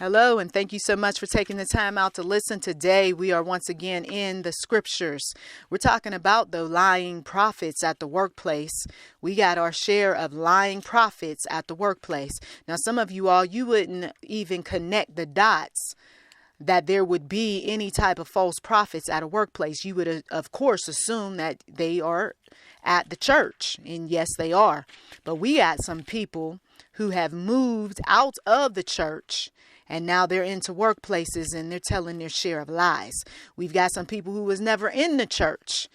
Hello, and thank you so much for taking the time out to listen. Today, we are once again in the scriptures. We're talking about the lying prophets at the workplace. We got our share of lying prophets at the workplace. Now, some of you all, you wouldn't even connect the dots that there would be any type of false prophets at a workplace. You would, of course, assume that they are at the church. And yes, they are. But we got some people who have moved out of the church, and now they're into workplaces and they're telling their share of lies. We've got some people who was never in the church,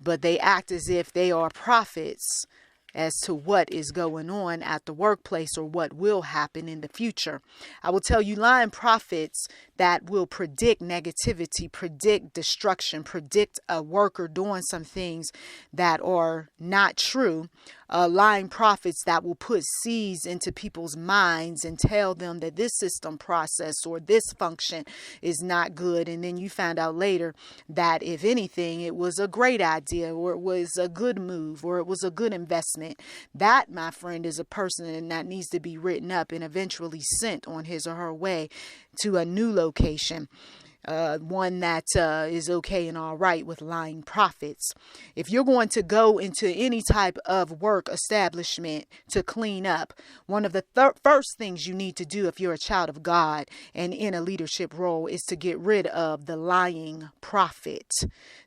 but they act as if they are prophets as to what is going on at the workplace or what will happen in the future. I will tell you, lying prophets that will predict negativity, predict destruction, predict a worker doing some things that are not true. Lying prophets that will put seeds into people's minds and tell them that this system process or this function is not good. And then you find out later that if anything, it was a great idea, or it was a good move, or it was a good investment. That, my friend, is a person that needs to be written up and eventually sent on his or her way to a new location. One that is okay and all right with lying prophets. If you're going to go into any type of work establishment to clean up, one of the first things you need to do if you're a child of God and in a leadership role is to get rid of the lying prophet.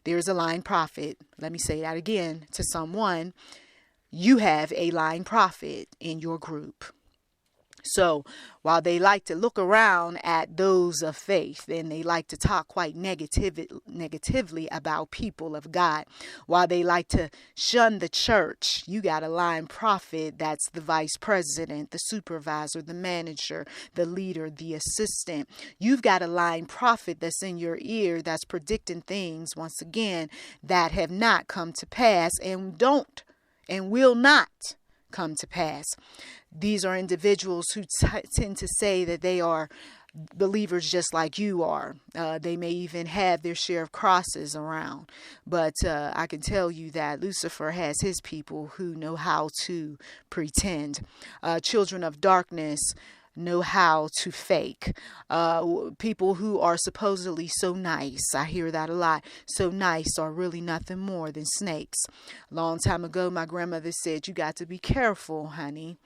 There's a lying prophet. Let me say that again to someone. You have a lying prophet in your group. So while they like to look around at those of faith and they like to talk quite negatively about people of God, while they like to shun the church, you got a lying prophet that's the vice president, the supervisor, the manager, the leader, the assistant. You've got a lying prophet that's in your ear that's predicting things, once again, that have not come to pass and don't and will not come to pass. These are individuals who tend to say that they are believers just like you are. They may even have their share of crosses around. But I can tell you that Lucifer has his people who know how to pretend. Children of darkness know how to fake. People who are supposedly so nice, I hear that a lot, so nice are really nothing more than snakes. A long time ago, my grandmother said, you got to be careful, honey.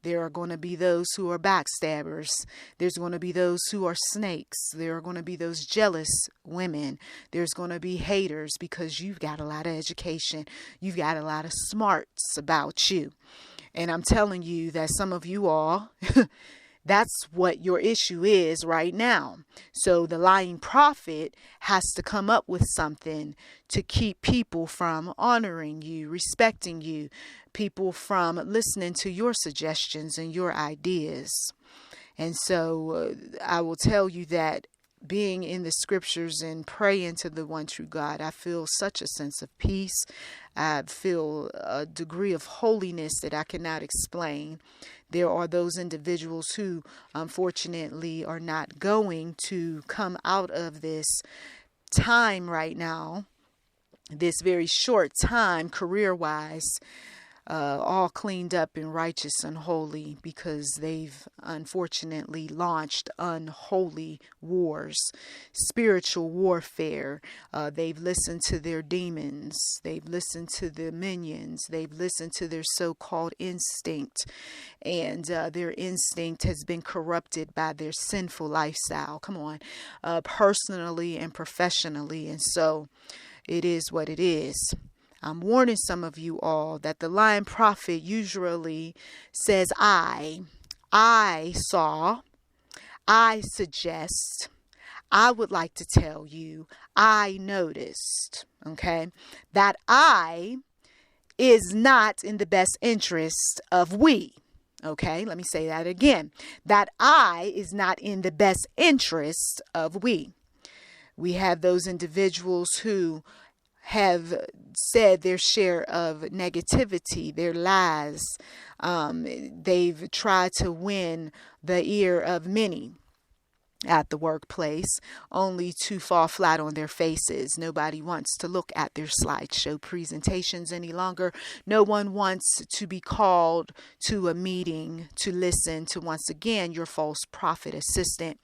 There are going to be those who are backstabbers. There's going to be those who are snakes. There are going to be those jealous women. There's going to be haters because you've got a lot of education. You've got a lot of smarts about you. And I'm telling you that some of you all, that's what your issue is right now. So the lying prophet has to come up with something to keep people from honoring you, respecting you, people from listening to your suggestions and your ideas. And so I will tell you that being in the scriptures and praying to the one true God, I feel such a sense of peace. I feel a degree of holiness that I cannot explain. There are those individuals who, unfortunately, are not going to come out of this time right now, this very short time, career-wise, all cleaned up and righteous and holy, because they've unfortunately launched unholy wars, spiritual warfare. They've listened to their demons. They've listened to their minions. They've listened to their so-called instinct. And their instinct has been corrupted by their sinful lifestyle. Come on, personally and professionally. And so it is what it is. I'm warning some of you all that the lying prophet usually says, I saw, I suggest, I would like to tell you, I noticed, okay? That I is not in the best interest of we. Okay, let me say that again. That I is not in the best interest of we. We have those individuals who have said their share of negativity, their lies. They've tried to win the ear of many. at the workplace, only to fall flat on their faces. Nobody wants to look at their slideshow presentations any longer. No one wants to be called to a meeting to listen to, once again, your false prophet assistant.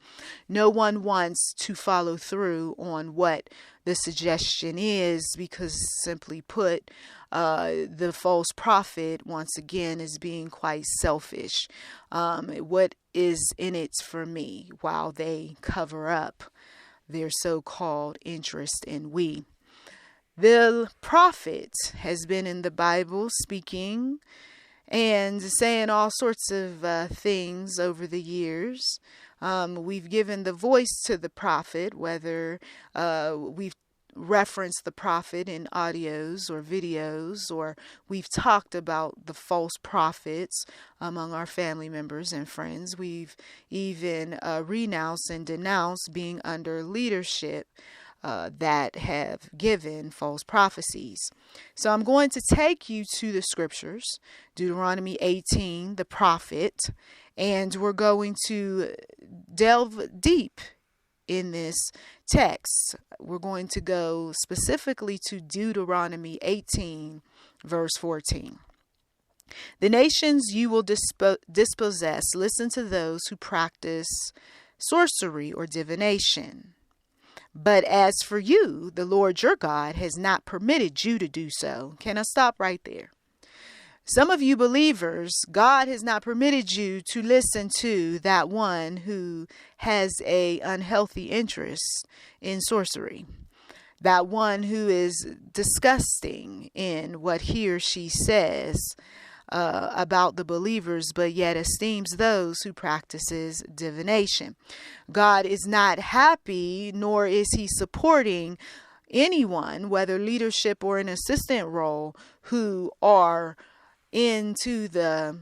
No one wants to follow through on what the suggestion is, because, simply put, the false prophet, once again, is being quite selfish. What is in it for me, while they cover up their so-called interest in we. The prophet has been in the Bible speaking and saying all sorts of things over the years. We've given the voice to the prophet, whether we've referenced the prophet in audios or videos, or we've talked about the false prophets among our family members and friends. We've even renounced and denounced being under leadership that have given false prophecies. So I'm going to take you to the scriptures, Deuteronomy 18, the prophet, and we're going to delve deep in this text. We're going to go specifically to Deuteronomy 18, verse 14. The nations you will dispossess, listen to those who practice sorcery or divination. But as for you, the Lord your God has not permitted you to do so. Can I stop right there? Some of you believers, God has not permitted you to listen to that one who has an unhealthy interest in sorcery. That one who is disgusting in what he or she says about the believers, but yet esteems those who practices divination. God is not happy, nor is he supporting anyone, whether leadership or an assistant role, who are into the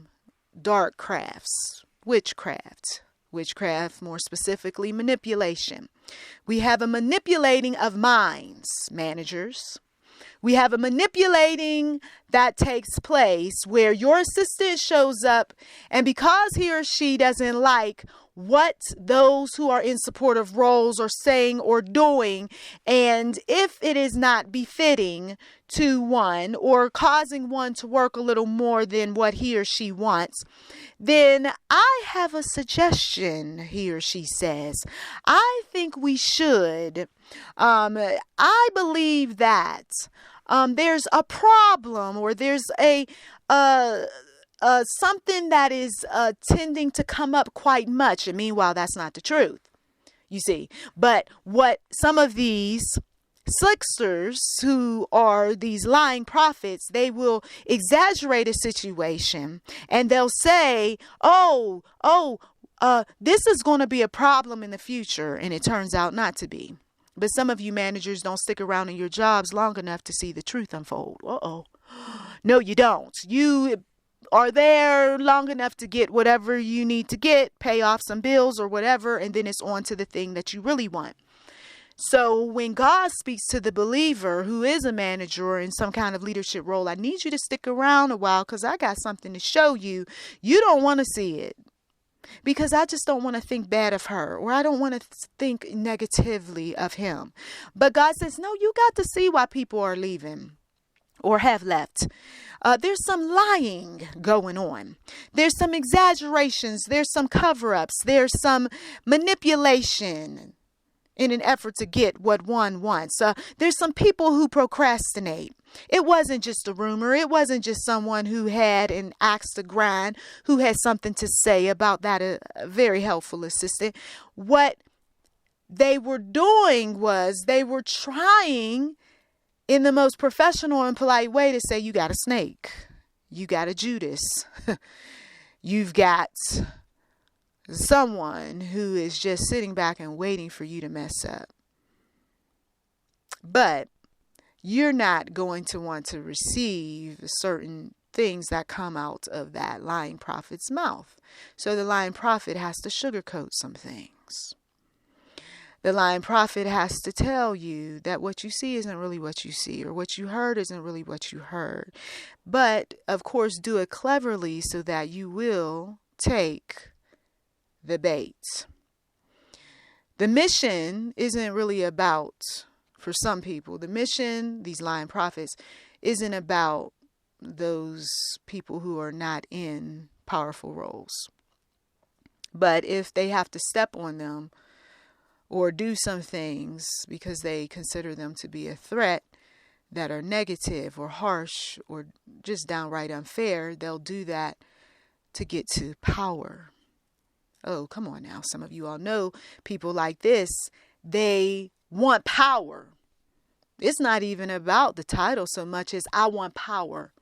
dark crafts, witchcraft, more specifically manipulation. We have a manipulating of minds, managers. We have a manipulating that takes place where your assistant shows up, and because he or she doesn't like what those who are in supportive roles are saying or doing, and if it is not befitting to one or causing one to work a little more than what he or she wants, then I have a suggestion, he or she says. I think we should. I believe that there's a problem, or there's a something that is tending to come up quite much. And meanwhile, that's not the truth, you see. But what some of these slicksters, who are these lying prophets, they will exaggerate a situation, and they'll say, this is going to be a problem in the future, and it turns out not to be. But some of you managers don't stick around in your jobs long enough to see the truth unfold. No, you don't. You are there long enough to get whatever you need to get, pay off some bills or whatever, and then it's on to the thing that you really want. So when God speaks to the believer who is a manager or in some kind of leadership role, I need you to stick around a while, because I got something to show you. You don't want to see it, because I just don't want to think bad of her, or I don't want to think negatively of him. But God says, no, you got to see why people are leaving or have left. There's some lying going on. There's some exaggerations. There's some cover-ups. There's some manipulation in an effort to get what one wants. There's some people who procrastinate. It wasn't just a rumor. It wasn't just someone who had an axe to grind, who had something to say about that a very helpful assistant. What they were doing was they were trying in the most professional and polite way to say, you got a snake, you got a Judas, you've got someone who is just sitting back and waiting for you to mess up. But you're not going to want to receive certain things that come out of that lying prophet's mouth. So the lying prophet has to sugarcoat some things. The lying prophet has to tell you that what you see isn't really what you see, or what you heard isn't really what you heard. But, of course, do it cleverly so that you will take the bait. The mission isn't really about, for some people, the mission, these lying prophets, isn't about those people who are not in powerful roles. But if they have to step on them or do some things because they consider them to be a threat that are negative or harsh or just downright unfair, they'll do that to get to power. Oh, come on now. Some of you all know people like this. They want power. It's not even about the title so much as I want power.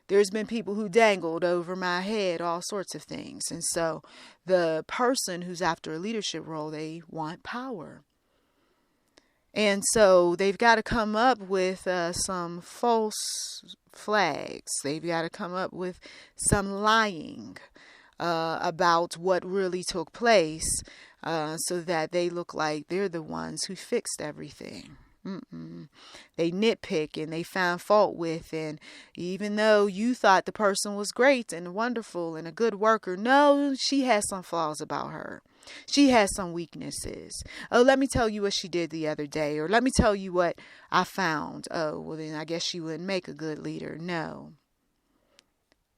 There's been people who dangled over my head all sorts of things. And so the person who's after a leadership role, they want power. And so they've got to come up with some false flags. They've got to come up with some lying about what really took place so that they look like they're the ones who fixed everything. They nitpick and they find fault with, and even though you thought the person was great and wonderful and a good worker, no, she has some flaws about her. She has some weaknesses. Oh, let me tell you what she did the other day, or let me tell you what I found. Oh, well then I guess she wouldn't make a good leader. No.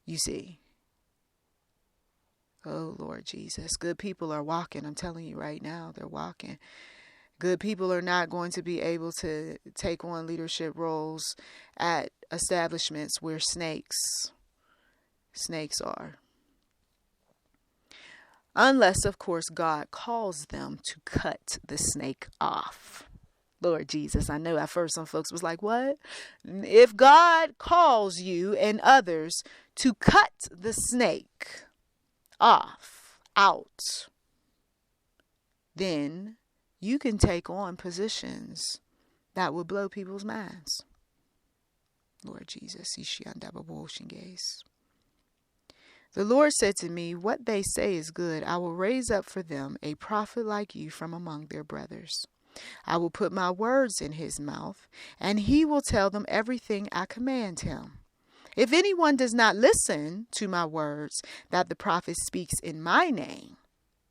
You see. Oh, Lord Jesus. Good people are walking. I'm telling you right now, they're walking. Good people are not going to be able to take on leadership roles at establishments where snakes are. Unless, of course, God calls them to cut the snake off. Lord Jesus, I know at first some folks was like, what? If God calls you and others to cut the snake out, then you can take on positions that will blow people's minds. Lord Jesus, the Lord said to me, what they say is good. I will raise up for them a prophet like you from among their brothers. I will put my words in his mouth, and he will tell them everything I command him. If anyone does not listen to my words that the prophet speaks in my name,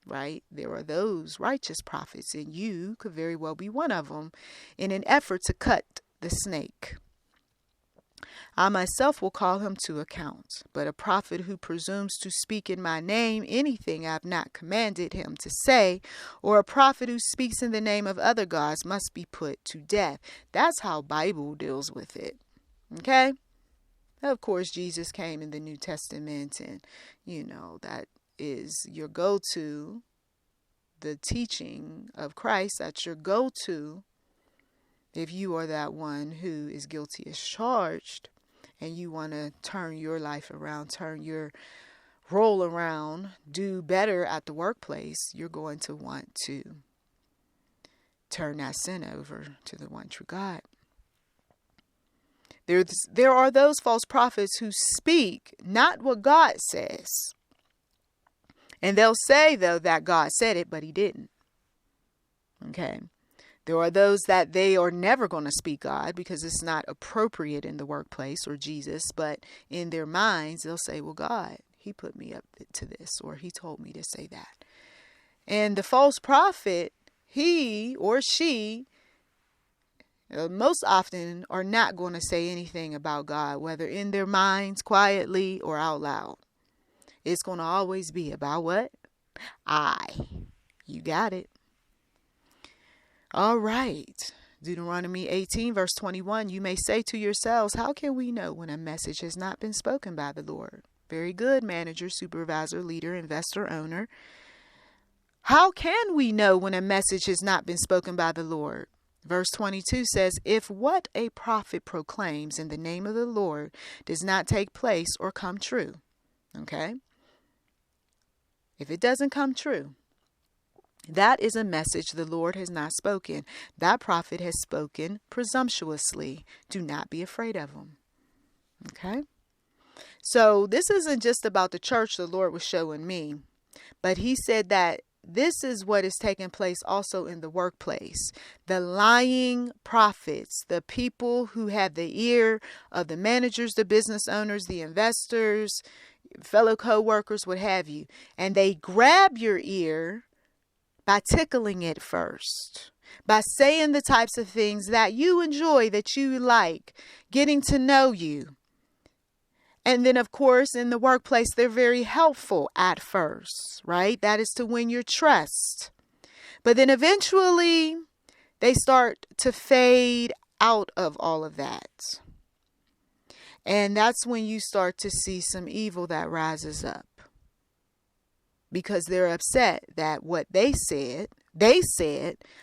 right? There are those righteous prophets, and you could very well be one of them, in an effort to cut the snake. I myself will call him to account. But a prophet who presumes to speak in my name anything I have not commanded him to say, or a prophet who speaks in the name of other gods, must be put to death. That's how Bible deals with it. Okay? Of course, Jesus came in the New Testament, and that is your go-to. The teaching of Christ, that's your go-to if you are that one who is guilty as charged and you want to turn your life around, turn your role around, do better at the workplace. You're going to want to turn that sin over to the one true God. There are those false prophets who speak not what God says. And they'll say, though, that God said it, but he didn't. Okay. There are those that they are never going to speak God because it's not appropriate in the workplace or Jesus, but in their minds, they'll say, well, God, he put me up to this, or he told me to say that. And the false prophet, he or she, most often are not going to say anything about God, whether in their minds, quietly, or out loud. It's going to always be about what? You got it. All right. Deuteronomy 18, verse 21. You may say to yourselves, how can we know when a message has not been spoken by the Lord? Very good, manager, supervisor, leader, investor, owner. How can we know when a message has not been spoken by the Lord? Verse 22 says, if what a prophet proclaims in the name of the Lord does not take place or come true. Okay? If it doesn't come true, that is a message the Lord has not spoken. That prophet has spoken presumptuously. Do not be afraid of him. Okay? So this isn't just about the church the Lord was showing me, but he said that this is what is taking place also in the workplace. The lying prophets, the people who have the ear of the managers, the business owners, the investors, fellow co-workers, what have you, and they grab your ear, by tickling it first, by saying the types of things that you enjoy, that you like, getting to know you. And then, of course, in the workplace, they're very helpful at first, right? That is to win your trust. But then eventually they start to fade out of all of that. And that's when you start to see some evil that rises up. Because they're upset that what they said,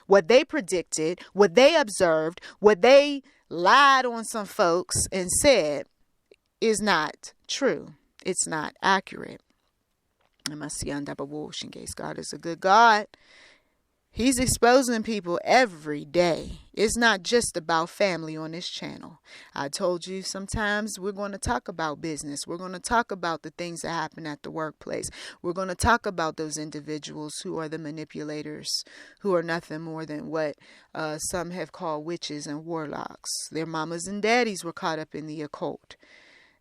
what they predicted, what they observed, what they lied on some folks and said is not true. It's not accurate. God is a good God. He's exposing people every day. It's not just about family on this channel. I told you sometimes we're going to talk about business. We're going to talk about the things that happen at the workplace. We're going to talk about those individuals who are the manipulators, who are nothing more than what some have called witches and warlocks. Their mamas and daddies were caught up in the occult.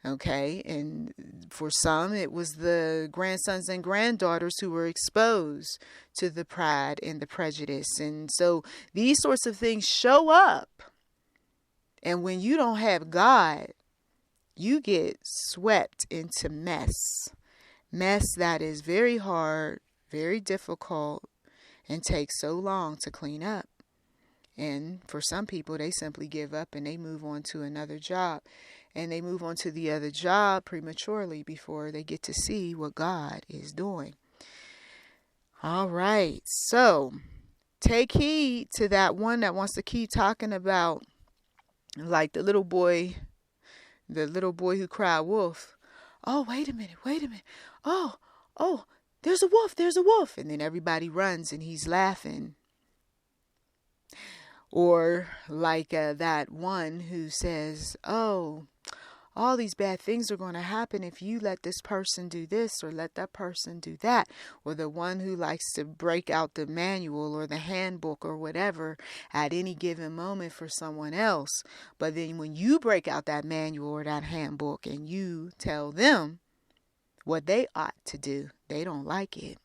Okay, and for some, it was the grandsons and granddaughters who were exposed to the pride and the prejudice. And so these sorts of things show up. And when you don't have God, you get swept into mess. Mess that is very hard, very difficult, and takes so long to clean up. And for some people, they simply give up and they move on to another job. And they move on to the other job prematurely before they get to see what God is doing. All right. So take heed to that one that wants to keep talking about, like the little boy who cried wolf. Oh, wait a minute. Oh, there's a wolf. And then everybody runs and he's laughing. Or like that one who says, oh, all these bad things are going to happen if you let this person do this or let that person do that. Or the one who likes to break out the manual or the handbook or whatever at any given moment for someone else. But then when you break out that manual or that handbook and you tell them what they ought to do, they don't like it.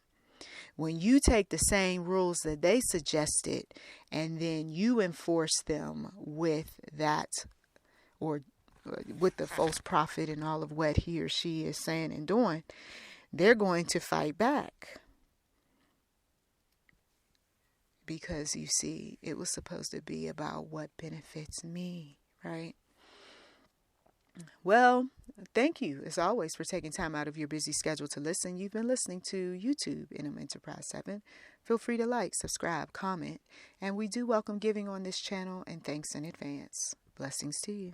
When you take the same rules that they suggested and then you enforce them with that, or with the false prophet and all of what he or she is saying and doing, they're going to fight back. Because you see, it was supposed to be about what benefits me, right? Well, thank you, as always, for taking time out of your busy schedule to listen. You've been listening to YouTube in Enterprise 7. Feel free to like, subscribe, comment, and we do welcome giving on this channel, and thanks in advance. Blessings to you.